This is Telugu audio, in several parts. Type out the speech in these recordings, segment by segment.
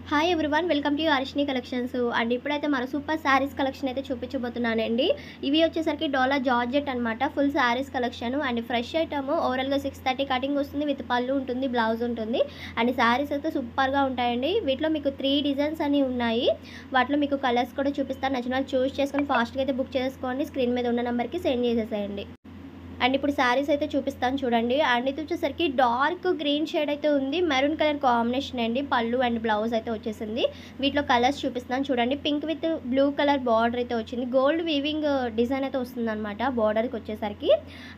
Hi everyone, welcome to Harshini collections. And ఇప్పుడైతే మన సూపర్ శారీస్ కలెక్షన్ అయితే చూపించబోతున్నానండి. ఇవి వచ్చేసరికి డోలా జార్జెట్ అనమాట. Full saris collection and fresh item. ఓవరాల్గా 630 కటింగ్ వస్తుంది, విత్ పళ్ళు ఉంటుంది, బ్లౌజ్ ఉంటుంది. అండ్ శారీస్ అయితే సూపర్గా ఉంటాయండి. వీటిలో మీకు 3 డిజైన్స్ అని ఉన్నాయి. వాటిలో మీకు కలర్స్ కూడా చూపిస్తాను. నచ్చిన వాళ్ళు చూస్ చేసుకొని ఫాస్ట్గా అయితే బుక్ చేసుకోండి. స్క్రీన్ మీద ఉన్న నెంబర్కి సెండ్ చేసేసేయండి. అండ్ ఇప్పుడు శారీస్ అయితే చూపిస్తాను చూడండి. అండ్ ఇది వచ్చేసరికి డార్క్ గ్రీన్ షేడ్ అయితే ఉంది, మెరూన్ కలర్ కాంబినేషన్ అండి. పళ్ళు అండ్ బ్లౌజ్ అయితే వచ్చేసింది. వీటిలో కలర్స్ చూపిస్తాను చూడండి. Pink with blue colour border అయితే వచ్చింది. గోల్డ్ వీవింగ్ డిజైన్ అయితే వస్తుంది అనమాట బార్డర్కి వచ్చేసరికి.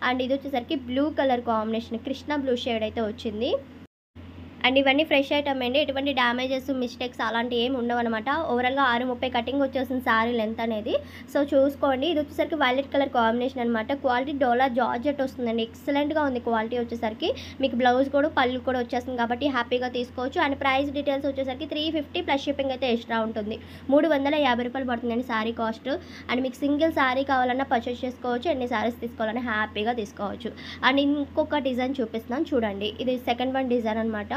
అండ్ ఇది వచ్చేసరికి blue colour combination, Krishna blue shade అయితే వచ్చింది. అండ్ ఇవన్నీ ఫ్రెష్ ఐటమ్ అండి. ఎటువంటి డ్యామేజెస్, మిస్టేక్స్ అలాంటివి ఏమి ఉండవు అనమాట. ఓవరాల్గా 630 కటింగ్ వచ్చేసింది శారీ లెంత్ అనేది. సో చూసుకోండి. ఇది వచ్చేసరికి వైలెట్ కలర్ కాంబినేషన్ అనమాట. క్వాలిటీ డోలా జార్జెట్ వస్తుందండి. ఎక్సలెంట్గా ఉంది క్వాలిటీ వచ్చేసరికి. మీకు బ్లౌజ్ కూడా పళ్ళు కూడా వచ్చేస్తుంది కాబట్టి హ్యాపీగా తీసుకోవచ్చు. అండ్ ప్రైస్ డీటెయిల్స్ వచ్చేసరికి 350 ప్లస్ షిప్పింగ్ అయితే ఎక్స్ట్రా ఉంటుంది. 350 రూపాయలు పడుతుందండి శారీ కాస్ట్. అండ్ మీకు సింగిల్ శారీ కావాలన్నా పర్చేస్ చేసుకోవచ్చు, ఎన్ని శారీస్ తీసుకోవాలన్నా హ్యాపీగా తీసుకోవచ్చు. అండ్ ఇంకొక డిజైన్ చూపిస్తున్నాను చూడండి. ఇది సెకండ్ వన్ డిజైన్ అనమాట.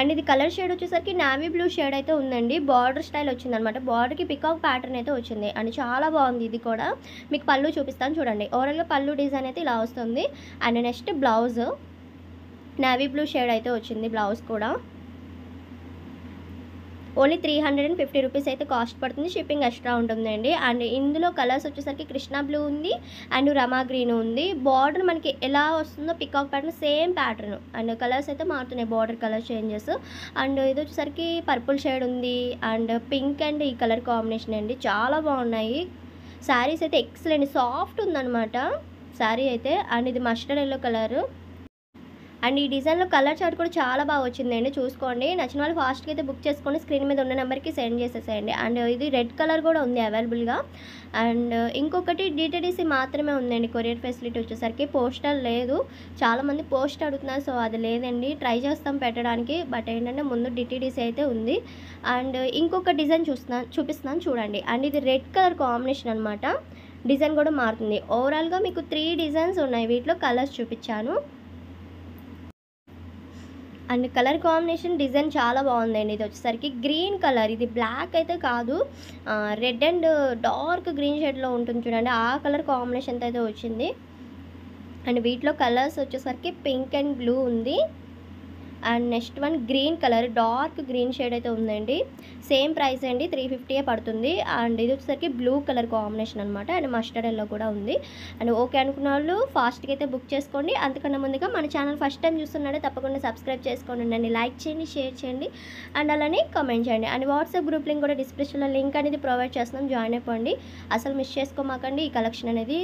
అండ్ ఇది కలర్ షేడ్ వచ్చేసరికి నావీ బ్లూ షేడ్ అయితే ఉందండి. బార్డర్ స్టైల్ వచ్చిందనమాట. బార్డర్కి పికాక్ ప్యాటర్న్ అయితే వచ్చింది అండ్ చాలా బాగుంది. ఇది కూడా మీకు పళ్ళు చూపిస్తాను చూడండి. ఓవరాల్గా పళ్ళు డిజైన్ అయితే ఇలా వస్తుంది. And next blouse navy blue shade అయితే వచ్చింది. బ్లౌజ్ కూడా ఓన్లీ 350 రూపీస్ అయితే కాస్ట్ పడుతుంది. షిప్పింగ్ ఎక్స్ట్రా ఉంటుందండి. అండ్ ఇందులో కలర్స్ వచ్చేసరికి కృష్ణ బ్లూ ఉంది అండ్ రమా గ్రీన్ ఉంది. బార్డర్ మనకి ఎలా వస్తుందో peacock pattern same pattern. And colours అయితే మారుతున్నాయి, బార్డర్ కలర్ చేంజెస్. అండ్ ఇది వచ్చేసరికి పర్పుల్ షేడ్ ఉంది అండ్ పింక్ అండ్ ఈ కలర్ కాంబినేషన్ అండి. చాలా బాగున్నాయి శారీస్ అయితే. ఎక్సలెంట్ సాఫ్ట్ ఉందన్నమాట శారీ అయితే. అండ్ ఇది మస్టర్డ్ ఎల్లో కలర్. అండ్ ఈ డిజైన్లో కలర్ చార్ట్ కూడా చాలా బాగా వచ్చిందండి. చూసుకోండి. నచ్చిన వాళ్ళు ఫాస్ట్గా అయితే బుక్ చేసుకొని స్క్రీన్ మీద ఉన్న నెంబర్కి సెండ్ చేసేసేయండి. అండ్ ఇది రెడ్ కలర్ కూడా ఉంది అవైలబుల్గా. అండ్ ఇంకొకటి డిటిడిసి మాత్రమే ఉందండి. కొరియర్ ఫెసిలిటీ వచ్చేసరికి పోస్టల్ లేదు. చాలామంది పోస్ట్ అడుగుతున్నారు, సో అది లేదండి. ట్రై చేస్తాం పెట్టడానికి, బట్ ఏంటంటే ముందు డిటిడిసి అయితే ఉంది. అండ్ ఇంకొక డిజైన్ చూపిస్తున్నాను చూడండి. అండ్ ఇది రెడ్ కలర్ కాంబినేషన్ అనమాట. డిజైన్ కూడా మారుతుంది. ఓవరాల్గా మీకు 3 డిజైన్స్ ఉన్నాయి. వీటిలో కలర్స్ చూపించాను. అండ్ కలర్ కాంబినేషన్ డిజైన్ చాలా బాగుందండి. ఇది వచ్చేసరికి గ్రీన్ కలర్. ఇది బ్లాక్ అయితే కాదు, రెడ్ అండ్ డార్క్ గ్రీన్ షేడ్లో ఉంటుంది చూడండి. ఆ కలర్ కాంబినేషన్తో అయితే వచ్చింది. అండ్ వీటిలో కలర్స్ వచ్చేసరికి పింక్ అండ్ బ్లూ ఉంది. And next one green colour, dark green shade అయితే ఉందండి. సేమ్ ప్రైస్ అండి, 350 పడుతుంది. అండ్ ఇది వచ్చేసరికి బ్లూ కలర్ కాంబినేషన్ అనమాట. అండ్ మస్టర్డ్ ఎల్లో కూడా ఉంది. అండ్ ఓకే అనుకున్న వాళ్ళు ఫాస్ట్గా అయితే బుక్ చేసుకోండి. అంతకన్నా ముందుగా మన ఛానల్ ఫస్ట్ టైం చూస్తున్నాడే తప్పకుండా సబ్స్క్రైబ్ చేసుకోండి అండి. లైక్ చేయండి, షేర్ చేయండి అండ్ అలానే కామెంట్ చేయండి. అండ్ వాట్సాప్ గ్రూప్ లింక్ కూడా డిస్క్రిప్షన్లో లింక్ అనేది ప్రొవైడ్ చేస్తున్నాం, జాయిన్ అయిపోండి. అసలు మిస్ చేసుకోమాకండి ఈ కలెక్షన్ అనేది.